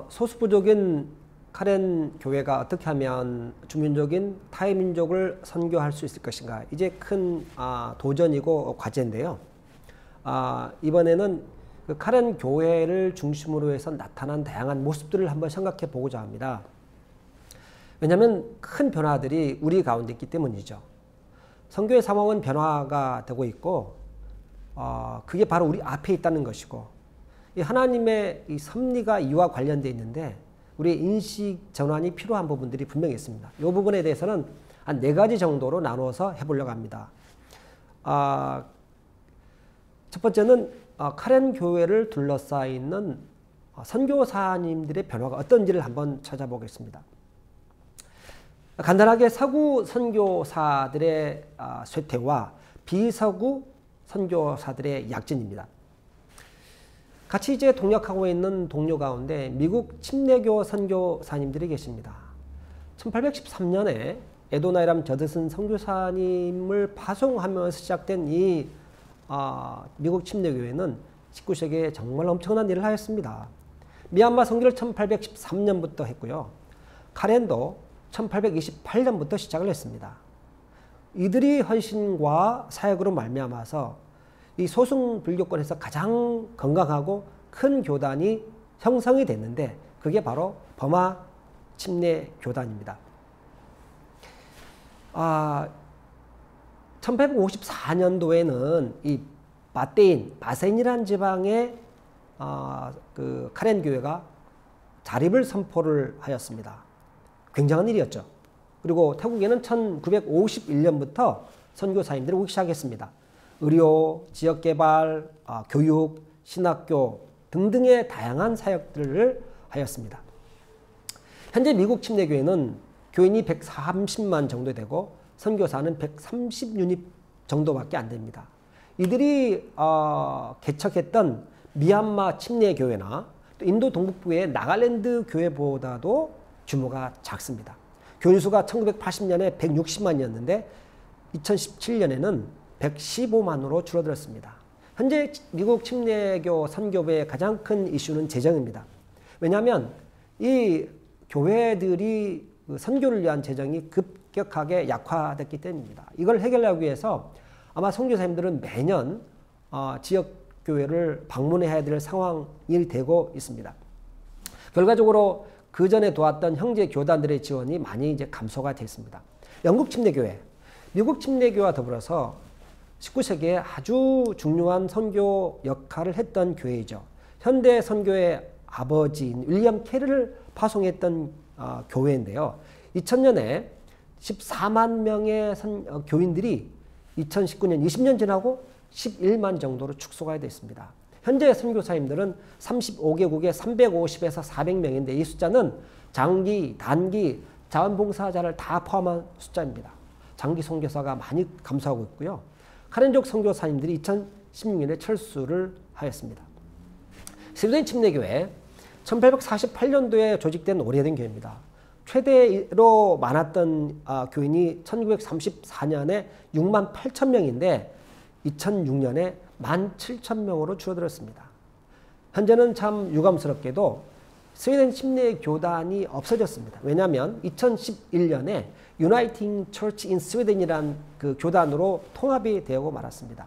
소수부족인 카렌 교회가 어떻게 하면 주민족인 타의 민족을 선교할 수 있을 것인가. 이제 큰 도전이고 과제인데요. 이번에는 그 카렌 교회를 중심으로 해서 나타난 다양한 모습들을 한번 생각해 보고자 합니다. 왜냐하면 큰 변화들이 우리 가운데 있기 때문이죠. 선교의 상황은 변화가 되고 있고 그게 바로 우리 앞에 있다는 것이고, 이 하나님의 이 섭리가 이와 관련되어 있는데 우리의 인식 전환이 필요한 부분들이 분명히 있습니다. 이 부분에 대해서는 한 4가지 정도로 나누어서 해보려고 합니다. 첫 번째는 카렌 교회를 둘러싸여 있는 선교사님들의 변화가 어떤지를 한번 찾아보겠습니다. 간단하게 서구 선교사들의 쇠퇴와 비서구 선교사들의 약진입니다. 같이 이제 동역하고 있는 동료 가운데 미국 침례교 선교사님들이 계십니다. 1813년에 에도나이람 저드슨 선교사님을 파송하면서 시작된 이 미국 침례교회는 19세기에 정말 엄청난 일을 하였습니다. 미얀마 선교를 1813년부터 했고요. 카렌도 1828년부터 시작을 했습니다. 이들이 헌신과 사역으로 말미암아서 이 소승 불교권에서 가장 건강하고 큰 교단이 형성이 됐는데 그게 바로 버마 침례 교단입니다. 1854년도에는 이 바센이라는 지방의 그 카렌 교회가 자립을 선포를 하였습니다. 굉장한 일이었죠. 그리고 태국에는 1951년부터 선교사님들이 오기 시작했습니다. 의료, 지역개발, 교육, 신학교 등등의 다양한 사역들을 하였습니다. 현재 미국 침례교회는 교인이 130만 정도 되고 선교사는 130유닛 정도밖에 안 됩니다. 이들이 개척했던 미얀마 침례교회나 또 인도 동북부의 나갈랜드 교회보다도 규모가 작습니다. 교인 수가 1980년에 160만이었는데 2017년에는 115만으로 줄어들었습니다. 현재 미국 침례교 선교부의 가장 큰 이슈는 재정입니다. 왜냐하면 이 교회들이 선교를 위한 재정이 급격하게 약화됐기 때문입니다. 이걸 해결하기 위해서 아마 선교사님들은 매년 지역교회를 방문해야 될 상황이 되고 있습니다. 결과적으로 그 전에 도왔던 형제 교단들의 지원이 많이 이제 감소가 됐습니다. 영국 침례교회, 미국 침례교회와 더불어서 19세기에 아주 중요한 선교 역할을 했던 교회이죠. 현대 선교의 아버지인 윌리엄 캐리를 파송했던 교회인데요. 2000년에 14만 명의 교인들이 2019년 20년 지나고 11만 정도로 축소가 됐습니다. 현재 선교사님들은 35개국에 350에서 400명인데 이 숫자는 장기, 단기, 자원봉사자를 다 포함한 숫자입니다. 장기 선교사가 많이 감소하고 있고요. 카렌족 선교사님들이 2016년에 철수를 하였습니다. 스웨덴 침례교회 1848년도에 조직된 오래된 교회입니다. 최대로 많았던 교인이 1934년에 6만 8천 명인데 2006년에 1만 7천 명으로 줄어들었습니다. 현재는 참 유감스럽게도 스웨덴 침례교단이 없어졌습니다. 왜냐하면 2011년에 유나이팅 처치 인 스웨덴이라는 그 교단으로 통합이 되고 말았습니다.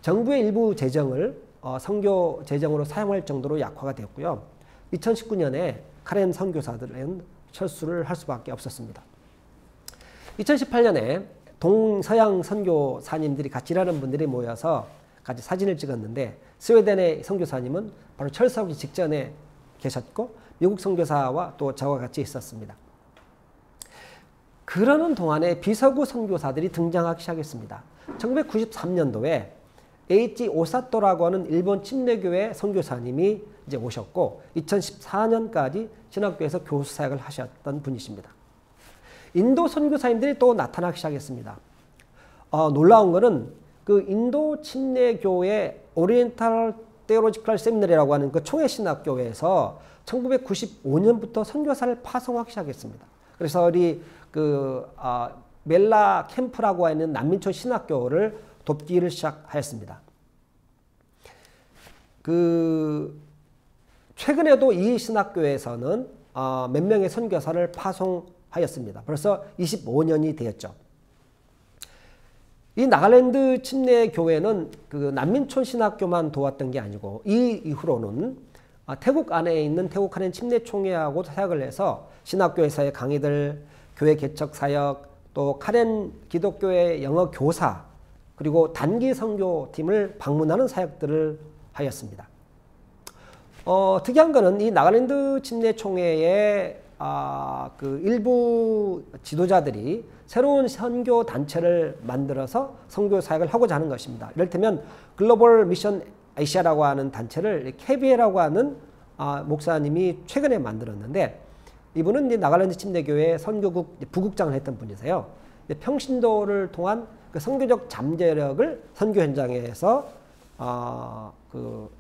정부의 일부 재정을 선교 재정으로 사용할 정도로 약화가 되었고요. 2019년에 카렌 선교사들은 철수를 할 수밖에 없었습니다. 2018년에 동서양 선교사님들이 같이 일하는 분들이 모여서 같이 사진을 찍었는데 스웨덴의 선교사님은 바로 철수하기 직전에 계셨고 미국 선교사와 또 저와 같이 있었습니다. 그러는 동안에 비서구 선교사들이 등장하기 시작했습니다. 1993년도에 H. 오사토라고 하는 일본 침례교회 선교사님이 이제 오셨고 2014년까지 신학교에서 교수 사역을 하셨던 분이십니다. 인도 선교사님들이 또 나타나기 시작했습니다. 놀라운 것은 그 인도 침례교회 오리엔탈 테올로지컬 세미너리라고 하는 그 총회 신학교회에서 1995년부터 선교사를 파송하기 시작했습니다. 그래서 우리 멜라 캠프라고 하는 난민촌 신학교를 돕기를 시작하였습니다. 최근에도 이 신학교에서는 몇 명의 선교사를 파송하였습니다. 벌써 25년이 되었죠. 이 나갈랜드 침례 교회는 그 난민촌 신학교만 도왔던 게 아니고 이 이후로는 태국 안에 있는 태국 카렌 침례총회하고 사역을 해서 신학교에서의 강의들, 교회 개척 사역, 또 카렌 기독교회 영어 교사, 그리고 단기 선교팀을 방문하는 사역들을 하였습니다. 특이한 것은 이 나갈랜드 침례총회의 그 일부 지도자들이 새로운 선교 단체를 만들어서 선교 사역을 하고자 하는 것입니다. 이를테면 글로벌 미션 아시아라고 하는 단체를 KBA라고 하는 목사님이 최근에 만들었는데, 이분은 이제 나갈랜드 침례교회 선교국 부국장을 했던 분이세요. 평신도를 통한 그 선교적 잠재력을 선교 현장에서 그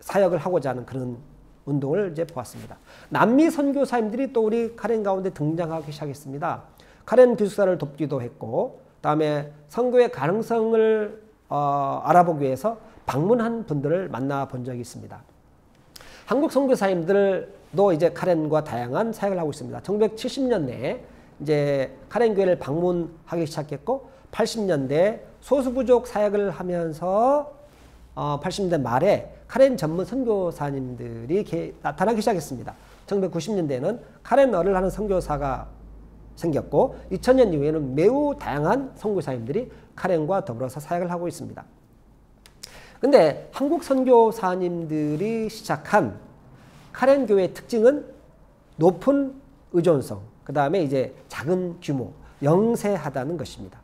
사역을 하고자 하는 그런 운동을 이제 보았습니다. 남미 선교사님들이 또 우리 카렌 가운데 등장하기 시작했습니다. 카렌 기숙사를 돕기도 했고, 다음에 선교의 가능성을 알아보기 위해서 방문한 분들을 만나본 적이 있습니다. 한국 선교사님들도 이제 카렌과 다양한 사역을 하고 있습니다. 1970년대에 이제 카렌 교회를 방문하기 시작했고, 80년대 소수부족 사역을 하면서 80년대 말에 카렌 전문 선교사님들이 나타나기 시작했습니다. 1990년대에는 카렌어를 하는 선교사가 생겼고, 2000년 이후에는 매우 다양한 선교사님들이 카렌과 더불어서 사역을 하고 있습니다. 근데 한국 선교사님들이 시작한 카렌 교회의 특징은 높은 의존성, 그 다음에 이제 작은 규모, 영세하다는 것입니다.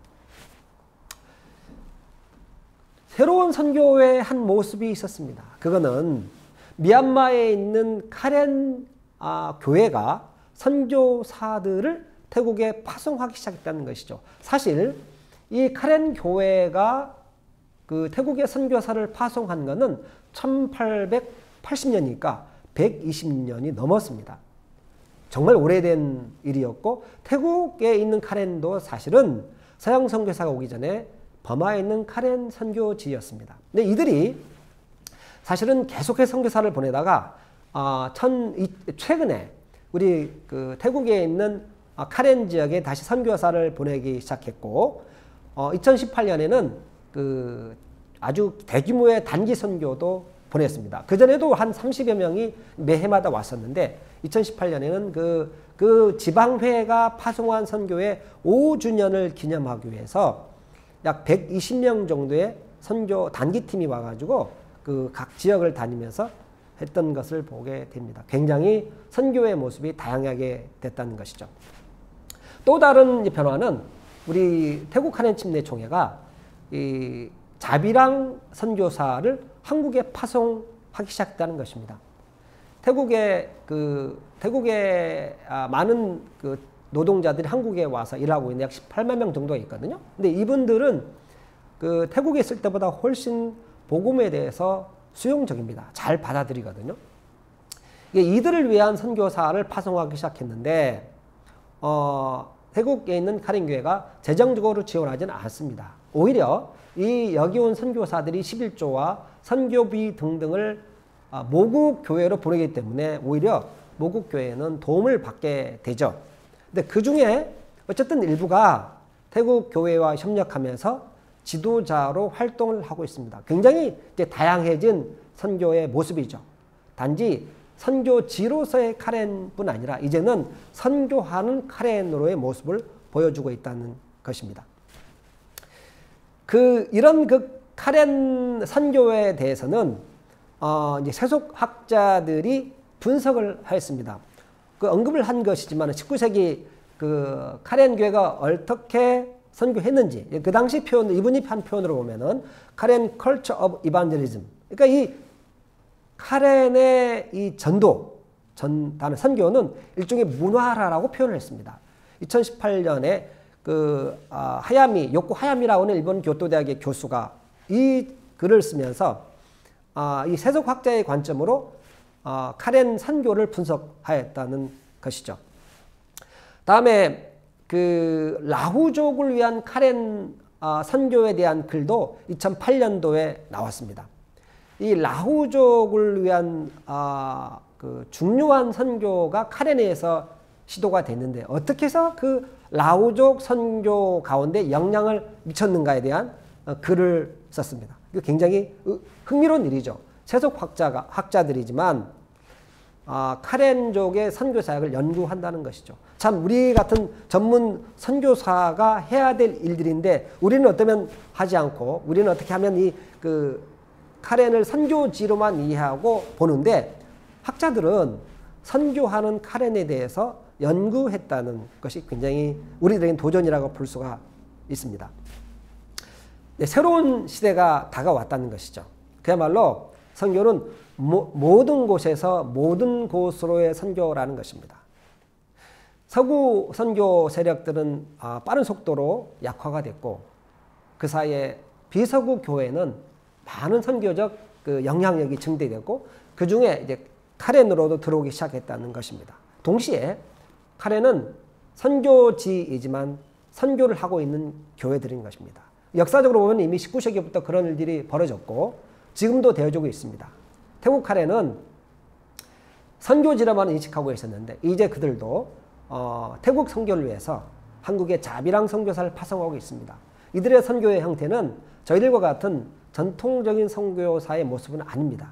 새로운 선교의 한 모습이 있었습니다. 그거는 미얀마에 있는 카렌 교회가 선교사들을 태국에 파송하기 시작했다는 것이죠. 사실 이 카렌 교회가 그 태국의 선교사를 파송한 것은 1880년이니까 120년이 넘었습니다. 정말 오래된 일이었고, 태국에 있는 카렌도 사실은 서양 선교사가 오기 전에 버마에 있는 카렌 선교지였습니다. 근데 이들이 사실은 계속해서 선교사를 보내다가 최근에 우리 그 태국에 있는 카렌 지역에 다시 선교사를 보내기 시작했고, 2018년에는 그 아주 대규모의 단기 선교도 보냈습니다. 그전에도 한 30여 명이 매해마다 왔었는데, 2018년에는 그 지방회가 파송한 선교의 5주년을 기념하기 위해서 약 120명 정도의 선교 단기팀이 와가지고 그 각 지역을 다니면서 했던 것을 보게 됩니다. 굉장히 선교의 모습이 다양하게 됐다는 것이죠. 또 다른 변화는 우리 태국 카렌 침례총회가 이 자비랑 선교사를 한국에 파송하기 시작했다는 것입니다. 태국에 많은 그 노동자들이 한국에 와서 일하고 있는 약 18만 명 정도가 있거든요. 근데 이분들은 그 태국에 있을 때보다 훨씬 복음에 대해서 수용적입니다. 잘 받아들이거든요. 이들을 위한 선교사를 파송하기 시작했는데, 태국에 있는 카렌 교회가 재정적으로 지원하지는 않습니다. 오히려 여기 온 선교사들이 11조와 선교비 등등을 모국 교회로 보내기 때문에 오히려 모국 교회는 도움을 받게 되죠. 근데 그 중에 어쨌든 일부가 태국 교회와 협력하면서 지도자로 활동을 하고 있습니다. 굉장히 이제 다양해진 선교의 모습이죠. 단지 선교지로서의 카렌뿐 아니라 이제는 선교하는 카렌으로의 모습을 보여주고 있다는 것입니다. 이런 카렌 선교에 대해서는 이제 세속학자들이 분석을 하였습니다. 언급을 한 것이지만 19세기 그 카렌 교회가 어떻게 선교했는지, 그 당시 표현, 이분이 한 표현으로 보면은 카렌 컬처 오브 이반젤리즘, 그러니까 이 카렌의 이 단어 선교는 일종의 문화라고 표현을 했습니다. 2018년에 요코 하야미라고 하는 일본 교토대학의 교수가 이 글을 쓰면서 이 세속학자의 관점으로 카렌 선교를 분석하였다는 것이죠. 다음에 라후족을 위한 카렌 선교에 대한 글도 2008년도에 나왔습니다. 이 라후족을 위한 그 중요한 선교가 카렌에서 시도가 됐는데 어떻게 해서 그 라후족 선교 가운데 영향을 미쳤는가에 대한 글을 썼습니다. 이거 굉장히 흥미로운 일이죠. 세속 학자들이지만 카렌족의 선교 사역을 연구한다는 것이죠. 참 우리 같은 전문 선교사가 해야 될 일들인데 우리는 어쩌면 하지 않고 우리는 어떻게 하면 이 그 카렌을 선교지로만 이해하고 보는데 학자들은 선교하는 카렌에 대해서 연구했다는 것이 굉장히 우리들에겐 도전이라고 볼 수가 있습니다. 네, 새로운 시대가 다가왔다는 것이죠. 그야말로 선교는 모든 곳에서 모든 곳으로의 선교라는 것입니다. 서구 선교 세력들은 빠른 속도로 약화가 됐고 그 사이에 비서구 교회는 많은 선교적 그 영향력이 증대되고 그 중에 이제 카렌으로도 들어오기 시작했다는 것입니다. 동시에 카렌은 선교지이지만 선교를 하고 있는 교회들인 것입니다. 역사적으로 보면 이미 19세기부터 그런 일들이 벌어졌고 지금도 되어지고 있습니다. 태국 카렌은 선교지로만 인식하고 있었는데 이제 그들도 태국 선교를 위해서 한국의 자비랑 선교사를 파송하고 있습니다. 이들의 선교의 형태는 저희들과 같은 전통적인 선교사의 모습은 아닙니다.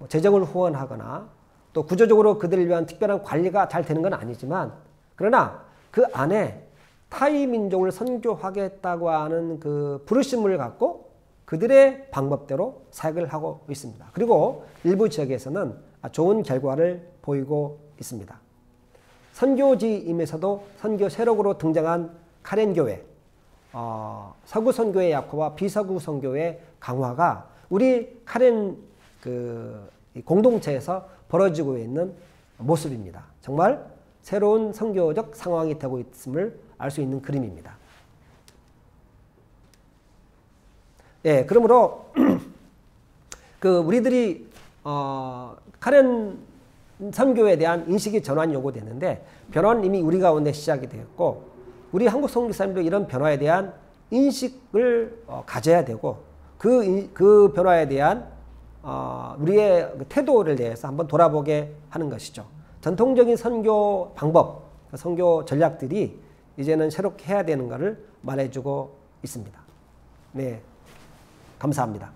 재정을 후원하거나 또 구조적으로 그들을 위한 특별한 관리가 잘 되는 건 아니지만 그러나 그 안에 타이 민족을 선교하겠다고 하는 그 부르심을 갖고 그들의 방법대로 사역을 하고 있습니다. 그리고 일부 지역에서는 좋은 결과를 보이고 있습니다. 선교지임에서도 선교 세력으로 등장한 카렌교회, 서구 선교의 약화와 비서구 선교의 강화가 우리 카렌 공동체에서 벌어지고 있는 모습입니다. 정말 새로운 선교적 상황이 되고 있음을 알 수 있는 그림입니다. 예, 그러므로 우리들이 카렌 선교에 대한 인식이 전환이 요구되는데 변화는 이미 우리 가운데 시작이 되었고 우리 한국 선교사님도 이런 변화에 대한 인식을 가져야 되고 그 변화에 대한 우리의 태도를 대해서 한번 돌아보게 하는 것이죠. 전통적인 선교 방법, 선교 전략들이 이제는 새롭게 해야 되는 것을 말해주고 있습니다. 네, 감사합니다.